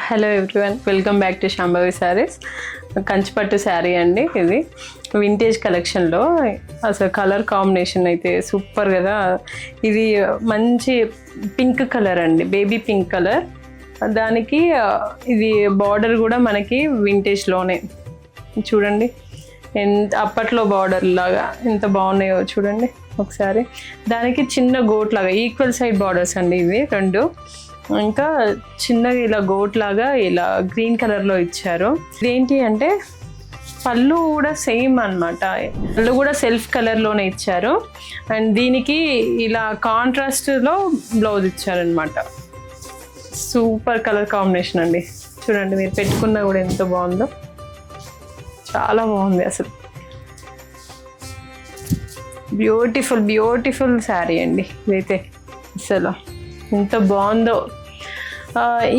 Hello everyone, welcome back to Shambhavi Sarees. కంచిపట్టు శారీ అండి. ఇది వింటేజ్ కలెక్షన్లో అసలు కలర్ కాంబినేషన్ అయితే సూపర్ కదా. ఇది మంచి పింక్ కలర్ అండి, బేబీ పింక్ కలర్. దానికి ఇది బార్డర్ కూడా మనకి వింటేజ్లోనే చూడండి, ఎంత అప్పట్లో బార్డర్ లాగా ఎంత బాగున్నాయో చూడండి ఒకసారి. దానికి చిన్న గోట్ లాగా ఈక్వల్ సైడ్ బార్డర్స్ అండి ఇవి రెండు. ఇంకా చిన్నగా ఇలా గోట్ లాగా ఇలా గ్రీన్ కలర్లో ఇచ్చారు. ఇదేంటి అంటే పళ్ళు కూడా సేమ్ అనమాట, పళ్ళు కూడా సెల్ఫ్ కలర్లోనే ఇచ్చారు. అండ్ దీనికి ఇలా కాంట్రాస్ట్లో బ్లౌజ్ ఇచ్చారనమాట. సూపర్ కలర్ కాంబినేషన్ అండి. చూడండి, మీరు పెట్టుకున్నా కూడా ఎంత బాగుందో, చాలా బాగుంది అసలు. బ్యూటిఫుల్ బ్యూటిఫుల్ శారీ అండి ఇదైతే. అసలు ఎంత బాగుందో.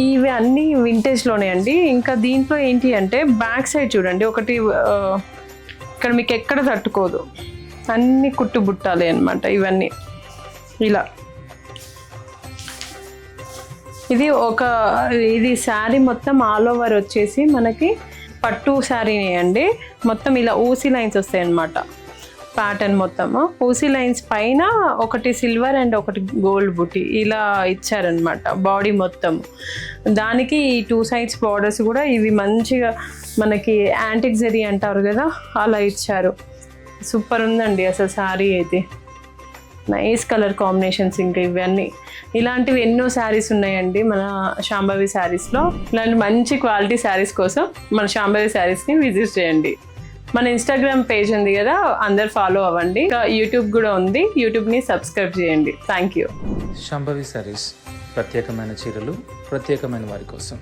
ఇవి అన్నీ వింటేజ్లోనే అండి. ఇంకా దీంట్లో ఏంటి అంటే బ్యాక్ సైడ్ చూడండి, ఒకటి ఇక్కడ మీకు ఎక్కడ తట్టుకోదు, అన్నీ కుట్టు బుట్టాలి అనమాట ఇవన్నీ ఇలా. ఇది శారీ మొత్తం ఆల్ ఓవర్ వచ్చేసి మనకి పట్టు శారీనే అండి. మొత్తం ఇలా ఊసీ లైన్స్ వస్తాయి అన్నమాట. ప్యాటర్న్ మొత్తము ఊసీ లైన్స్ పైన ఒకటి సిల్వర్ అండ్ ఒకటి గోల్డ్ బుట్టి ఇలా ఇచ్చారనమాట బాడీ మొత్తం. దానికి ఈ 2 సైడ్స్ బార్డర్స్ కూడా ఇవి మంచిగా మనకి యాంటిక్ జరీ అంటారు కదా, అలా ఇచ్చారు. సూపర్ ఉందండి అసలు శారీ అయితే. Nice colour combinations. ఇంకా ఇవన్నీ ఇలాంటివి ఎన్నో శారీస్ ఉన్నాయండి మన శాంభవి శారీస్లో. ఇలాంటి మంచి క్వాలిటీ శారీస్ కోసం మన శాంభవి శారీస్ని విజిట్ చేయండి. మన ఇన్స్టాగ్రామ్ పేజ్ ఉంది కదా, అందరు ఫాలో అవ్వండి. ఇంకా యూట్యూబ్ కూడా ఉంది, యూట్యూబ్ని సబ్స్క్రైబ్ చేయండి. Thank you. శాంభవి శారీస్, ప్రత్యేకమైన చీరలు ప్రత్యేకమైన వారి కోసం.